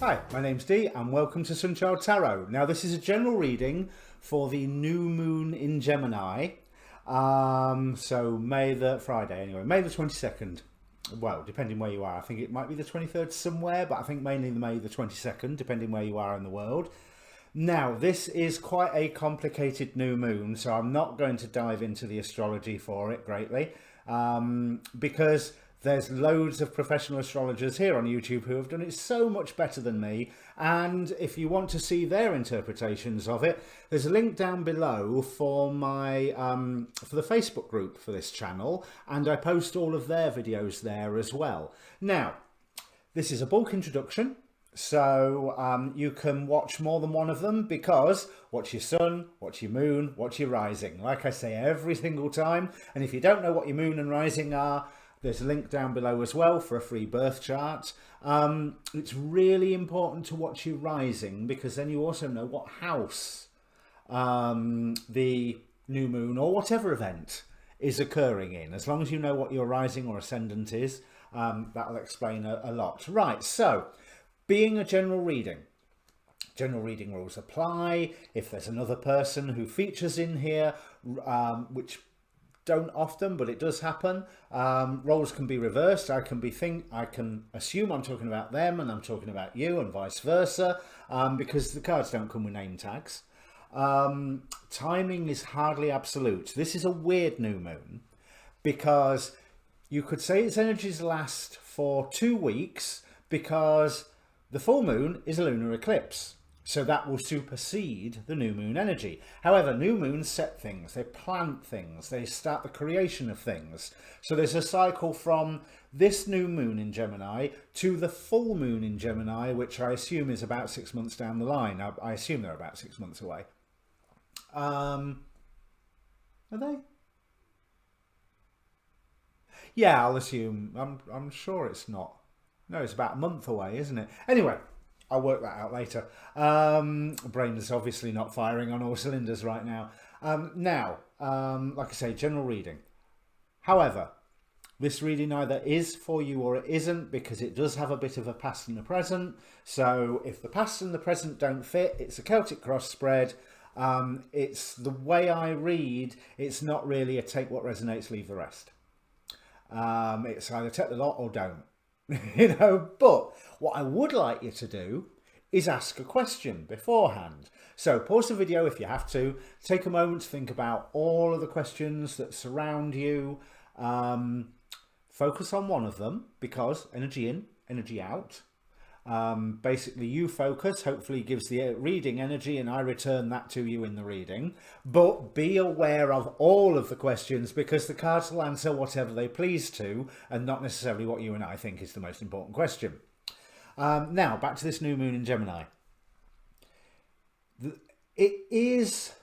Hi, my name's Dee and welcome to Untitled Tarot. Now this is a general reading for the new moon in Gemini. So May the 22nd. Well, depending where you are. I think it might be the 23rd somewhere, but I think mainly the May the 22nd, depending where you are in the world. Now, this is quite a complicated new moon, so I'm not going to dive into the astrology for it greatly, because there's loads of professional astrologers here on YouTube who have done it so much better than me. And if you want to see their interpretations of it, there's a link down below for my for the Facebook group for this channel, and I post all of their videos there as well. Now, this is a bulk introduction, so you can watch more than one of them, because watch your sun, watch your moon, watch your rising, like I say every single time. And if you don't know what your moon and rising are, there's a link down below as well for a free birth chart. It's really important to watch your rising, because then you also know what house the new moon or whatever event is occurring in. As long as you know what your rising or ascendant is, that'll explain a lot. Right, so being a general reading rules apply. If there's another person who features in here, which don't often, but it does happen, roles can be reversed. I can assume I'm talking about them and I'm talking about you, and vice versa, because the cards don't come with name tags. Timing is hardly absolute. This is a weird new moon, because you could say its energies last for 2 weeks, because the full moon is a lunar eclipse. So that will supersede the new moon energy. However, new moons set things, they plant things, they start the creation of things. So there's a cycle from this new moon in Gemini to the full moon in Gemini, which I assume is about 6 months down the line. I assume they're about 6 months away. Are they? Yeah, I'll assume. I'm sure it's not. No, it's about a month away, isn't it? Anyway, I'll work that out later. Brain is obviously not firing on all cylinders right now. Like I say, general reading. However, this reading either is for you or it isn't, because it does have a bit of a past and a present. So if the past and the present don't fit, it's a Celtic cross spread. It's the way I read. It's not really a take what resonates, leave the rest. It's either take the lot or don't. But what I would like you to do is ask a question beforehand. So pause the video if you have to, take a moment to think about all of the questions that surround you. Focus on one of them, because energy in, energy out. Basically you focus, hopefully gives the reading energy, and I return that to you in the reading. But be aware of all of the questions, because the cards will answer whatever they please to, and not necessarily what you and I think is the most important question. Now back to this new moon in Gemini. It is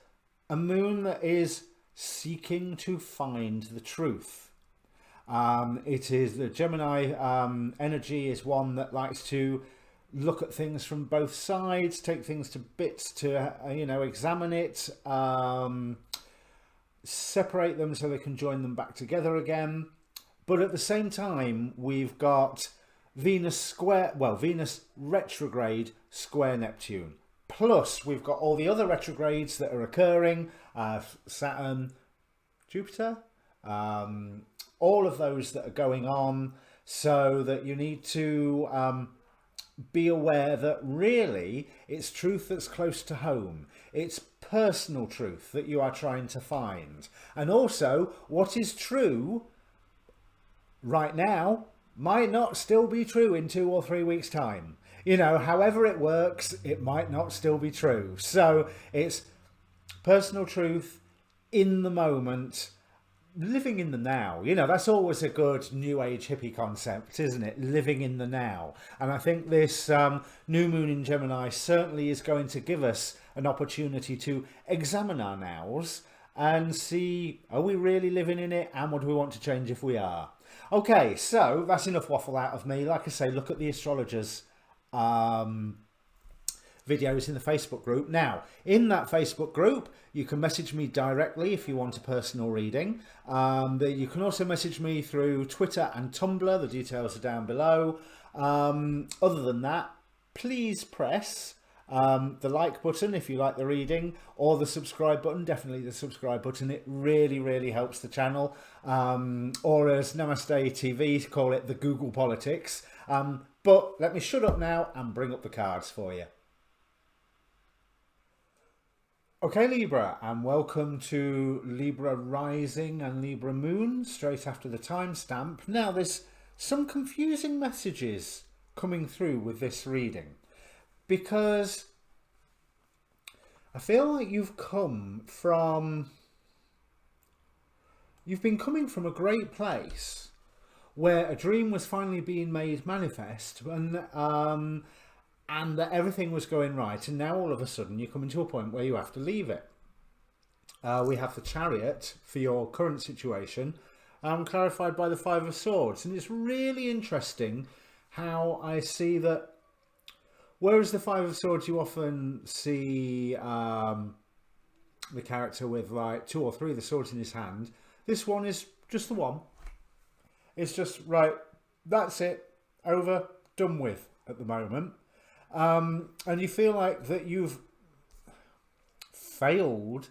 a moon that is seeking to find the truth. It is the Gemini energy is one that likes to look at things from both sides, take things to bits to examine it, separate them so they can join them back together again. But at the same time, we've got Venus retrograde square Neptune, plus we've got all the other retrogrades that are occurring, Saturn, Jupiter, all of those that are going on, so that you need to be aware that really it's truth that's close to home. It's personal truth that you are trying to find. And also, what is true right now might not still be true in 2 or 3 weeks' time. However it works, it might not still be true. So it's personal truth in the moment, living in the now. That's always a good new age hippie concept, isn't it? Living in the now. And I think this new moon in Gemini certainly is going to give us an opportunity to examine our nows and see, are we really living in it, and what do we want to change if we are? Okay, so that's enough waffle out of me. Like I say, look at the astrologers videos in the Facebook group. Now, in that Facebook group, you can message me directly if you want a personal reading. You can also message me through Twitter and Tumblr. The details are down below. Other than that, please press the like button if you like the reading, or the subscribe button. Definitely the subscribe button. It really helps the channel, or as Namaste TV call it, the Google politics. But let me shut up now and bring up the cards for you. Okay, Libra, and welcome to Libra Rising and Libra Moon straight after the timestamp. Now, there's some confusing messages coming through with this reading, because I feel like you've been coming from a great place where a dream was finally being made manifest, and that everything was going right, and now all of a sudden you're coming to a point where you have to leave it. We have the Chariot for your current situation, clarified by the Five of Swords, and it's really interesting how I see that whereas the Five of Swords you often see the character with like 2 or 3 of the swords in his hand, this one is just the one. It's just, right, that's it, over, done with at the moment. And you feel like that you've failed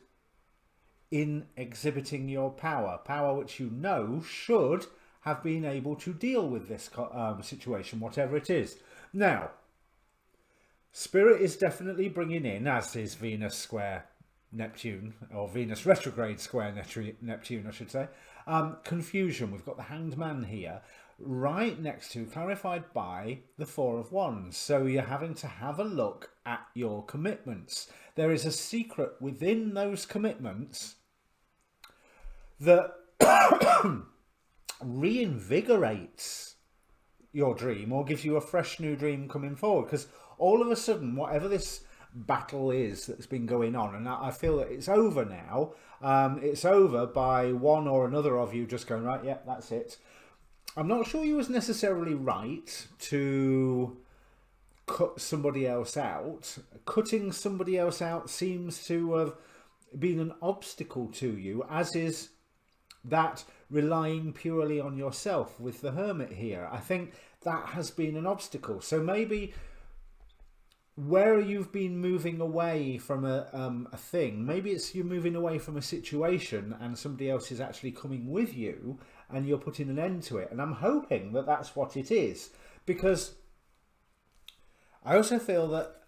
in exhibiting your power which you know should have been able to deal with this situation, whatever it is. Now, Spirit is definitely bringing in, as is Venus square Neptune, or Venus retrograde square Neptune, I should say, confusion. We've got the Hanged Man here, right next to, clarified by the Four of Wands. So you're having to have a look at your commitments. There is a secret within those commitments that reinvigorates your dream, or gives you a fresh new dream coming forward, because all of a sudden, whatever this battle is that's been going on, and I feel that it's over now, it's over by one or another of you just going, right, yeah, that's it. I'm not sure you was necessarily right to cut somebody else out. Cutting somebody else out seems to have been an obstacle to you, as is that relying purely on yourself with the Hermit here. I think that has been an obstacle. So maybe where you've been moving away from a thing, maybe it's you're moving away from a situation and somebody else is actually coming with you and you're putting an end to it. And I'm hoping that that's what it is, because I also feel that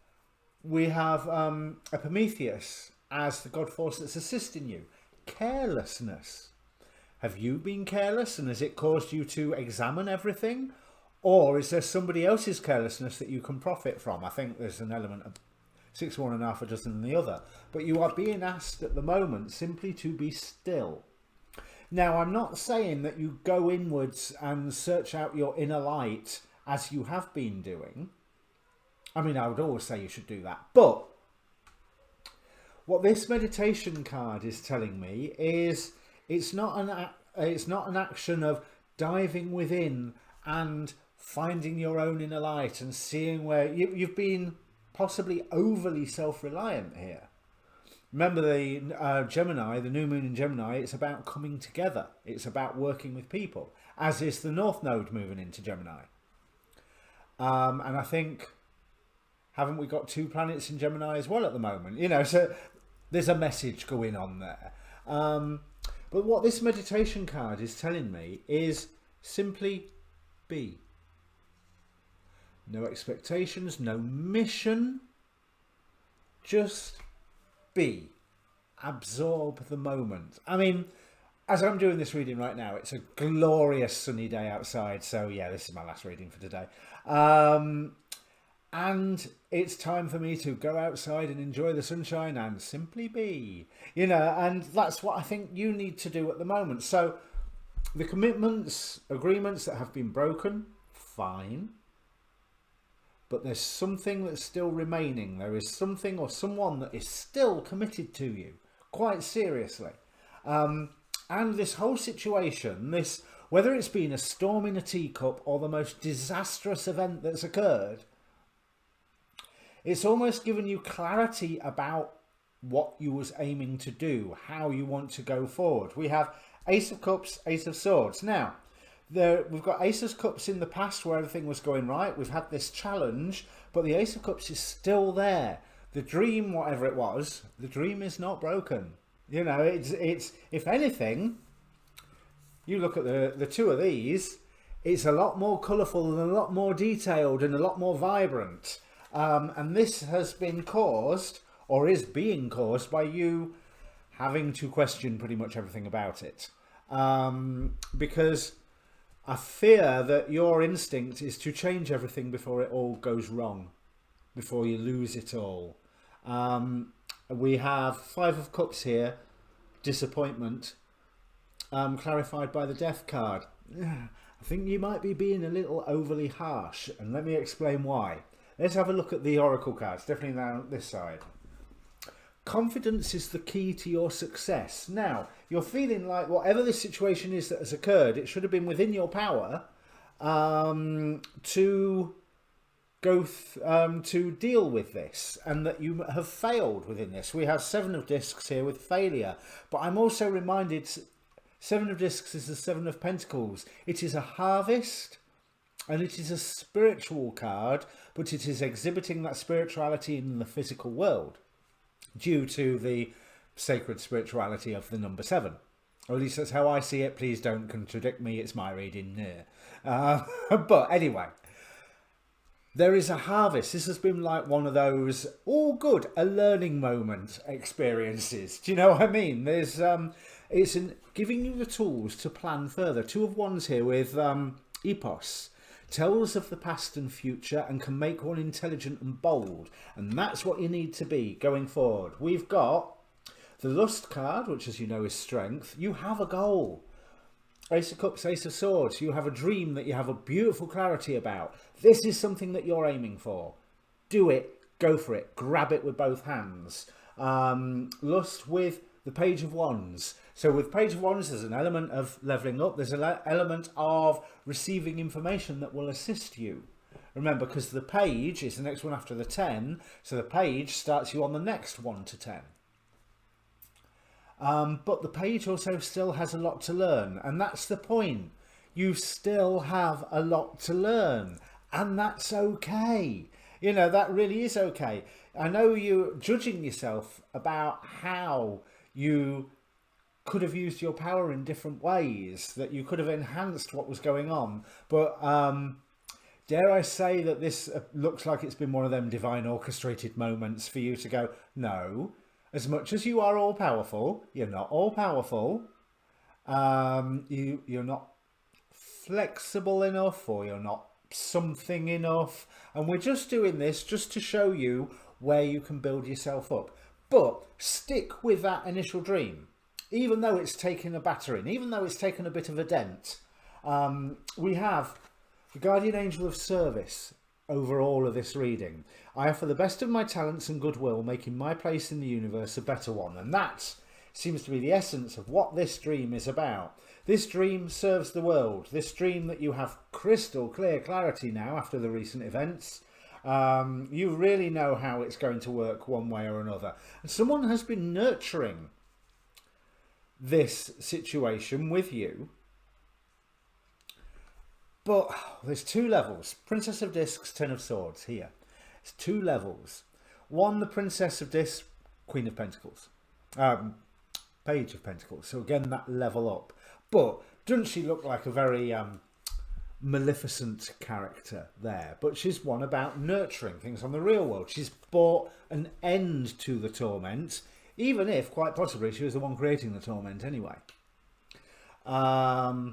we have a Prometheus as the god force that's assisting you. Carelessness. Have you been careless, and has it caused you to examine everything? Or is there somebody else's carelessness that you can profit from? I think there's an element of 6 one and half a dozen in the other. But you are being asked at the moment simply to be still. Now, I'm not saying that you go inwards and search out your inner light as you have been doing. I mean, I would always say you should do that. But what this meditation card is telling me is it's not an action of diving within and finding your own inner light and seeing where you've been possibly overly self-reliant here. Remember the Gemini, the new moon in Gemini, it's about coming together. It's about working with people, as is the North Node moving into Gemini. And I think, haven't we got 2 planets in Gemini as well at the moment? You know, so there's a message going on there. But what this meditation card is telling me is simply be. No expectations, no mission, just be. Absorb the moment. I mean, as I'm doing this reading right now, it's a glorious sunny day outside. So yeah, this is my last reading for today. And it's time for me to go outside and enjoy the sunshine and simply be, you know, and that's what I think you need to do at the moment. So the commitments, agreements that have been broken, fine. But there's something that's still remaining. There is something or someone that is still committed to you, quite seriously. And this whole situation, this, whether it's been a storm in a teacup or the most disastrous event that's occurred, it's almost given you clarity about what you was aiming to do, how you want to go forward. We have Ace of Cups, Ace of Swords. Now, we've got Ace of Cups in the past where everything was going right. We've had this challenge, but the Ace of Cups is still there. The dream, whatever it was, the dream is not broken. You know, it's if anything, you look at the two of these, it's a lot more colourful and a lot more detailed and a lot more vibrant. And this has been caused, or is being caused, by you having to question pretty much everything about it. Because I fear that your instinct is to change everything before it all goes wrong, before you lose it all. We have Five of Cups here, disappointment, clarified by the Death card. I think you might be being a little overly harsh, and let me explain why. Let's have a look at the Oracle cards, definitely down this side. Confidence is the key to your success. Now, you're feeling like whatever this situation is that has occurred, it should have been within your power to go to deal with this, and that you have failed within this. We have Seven of Discs here with failure, but I'm also reminded Seven of Discs is the Seven of Pentacles. It is a harvest, and it is a spiritual card, but it is exhibiting that spirituality in the physical world due to the sacred spirituality of the number 7. Or at least that's how I see it. Please don't contradict me. It's my reading there. But anyway, there is a harvest. This has been like one of those, oh good, a learning moment experiences. Do you know what I mean? There's it's giving you the tools to plan further. Two of Wands here with Epos. Tells of the past and future and can make one intelligent and bold. And that's what you need to be going forward. We've got the Lust card, which as you know is strength. You have a goal. Ace of Cups, Ace of Swords. You have a dream that you have a beautiful clarity about. This is something that you're aiming for. Do it. Go for it. Grab it with both hands. Lust with the Page of Wands. So with Page of Wands, there's an element of levelling up. There's an element of receiving information that will assist you. Remember, because the Page is the next one after the 10. So the Page starts you on the next 1 to 10. But the Page also still has a lot to learn. And that's the point. You still have a lot to learn. And that's okay. You know, that really is okay. I know you're judging yourself about how you could have used your power in different ways, that you could have enhanced what was going on. But dare I say that this looks like it's been one of them divine orchestrated moments for you to go, no, as much as you are all powerful, you're not all powerful. You're not flexible enough, or you're not something enough. And we're just doing this just to show you where you can build yourself up. But stick with that initial dream. Even though it's taken a battering, even though it's taken a bit of a dent, we have the Guardian Angel of Service over all of this reading. I offer the best of my talents and goodwill, making my place in the universe a better one. And that seems to be the essence of what this dream is about. This dream serves the world. This dream that you have crystal clear clarity now after the recent events. You really know how it's going to work one way or another. And someone has been nurturing this situation with you, but there's two levels. Princess of Discs, Ten of Swords here. It's two levels. One, the Princess of Discs, Queen of Pentacles, Page of Pentacles. So again, that level up. But doesn't she look like a very maleficent character there? But she's one about nurturing things on the real world. She's brought an end to the torment, even if, quite possibly, she was the one creating the torment anyway. But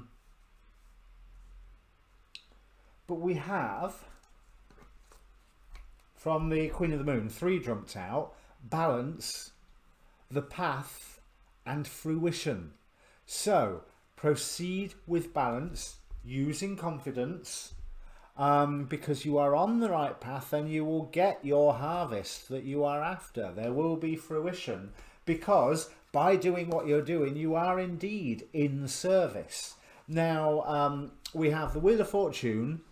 we have, from the Queen of the Moon, 3 jumped out: balance, the path, and fruition. So, proceed with balance, using confidence, because you are on the right path and you will get your harvest that you are after. There will be fruition, because by doing what you're doing, you are indeed in service. Now, we have the Wheel of Fortune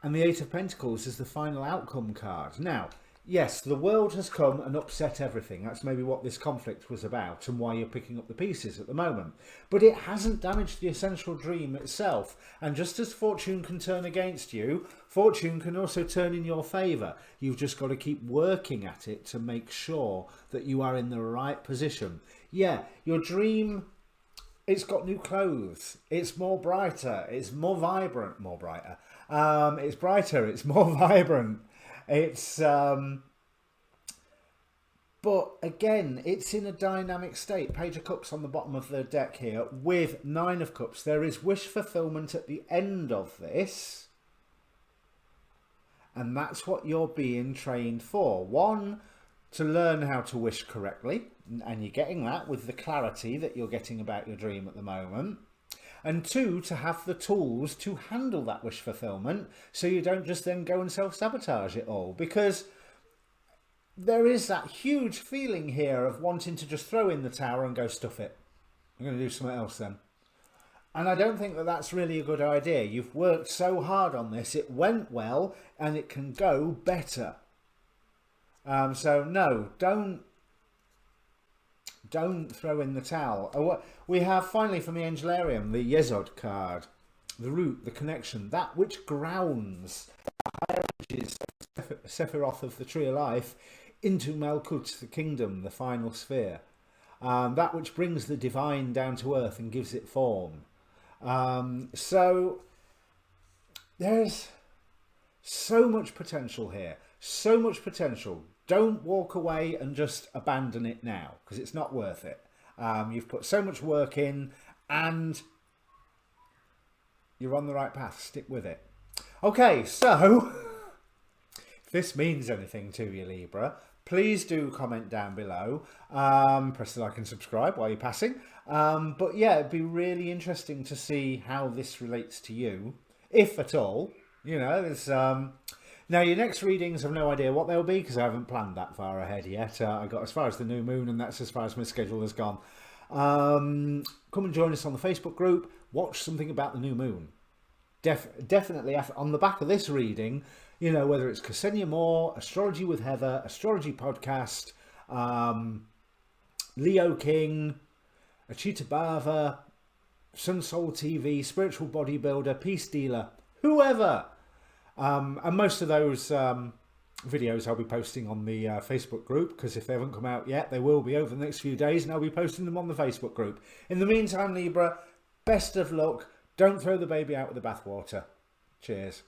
and the Eight of Pentacles as the final outcome card. Now, yes, the world has come and upset everything. That's maybe what this conflict was about and why you're picking up the pieces at the moment. But it hasn't damaged the essential dream itself. And just as fortune can turn against you, fortune can also turn in your favour. You've just got to keep working at it to make sure that you are in the right position. Yeah, your dream, it's got new clothes. It's more brighter. It's more vibrant. More brighter. It's brighter. It's more vibrant. It's but again, it's in a dynamic state. Page of Cups on the bottom of the deck here with Nine of Cups. There is wish fulfillment at the end of this, and that's what you're being trained for. One, to learn how to wish correctly, and you're getting that with the clarity that you're getting about your dream at the moment. And two, to have the tools to handle that wish fulfillment so you don't just then go and self-sabotage it all. Because there is that huge feeling here of wanting to just throw in the towel and go, stuff it. I'm going to do something else then. And I don't think that that's really a good idea. You've worked so hard on this. It went well and it can go better. So no, don't throw in the towel. We have finally from the Angelarium the Yesod card, the root, the connection, that which grounds the higher energies of Sephiroth of the Tree of Life into Malkut, the kingdom, the final sphere. That which brings the divine down to earth and gives it form. So there's so much potential here, so much potential. Don't walk away and just abandon it now, because it's not worth it. You've put so much work in and you're on the right path. Stick with it. Okay, so if this means anything to you, Libra, please do comment down below. Press the like and subscribe while you're passing. But yeah, it'd be really interesting to see how this relates to you, if at all. You know, there's... Now, your next readings, I've no idea what they'll be because I haven't planned that far ahead yet. I got as far as the new moon and that's as far as my schedule has gone. Come and join us on the Facebook group. Watch something about the new moon. Definitely on the back of this reading, you know, whether it's Ksenia Moore, Astrology with Heather, Astrology Podcast, Leo King, Achita Bava, Sun Soul TV, Spiritual Bodybuilder, Peace Dealer, whoever. And most of those videos I'll be posting on the Facebook group, because if they haven't come out yet, they will be over the next few days, and I'll be posting them on the Facebook group. In the meantime, Libra, best of luck. Don't throw the baby out with the bathwater. Cheers.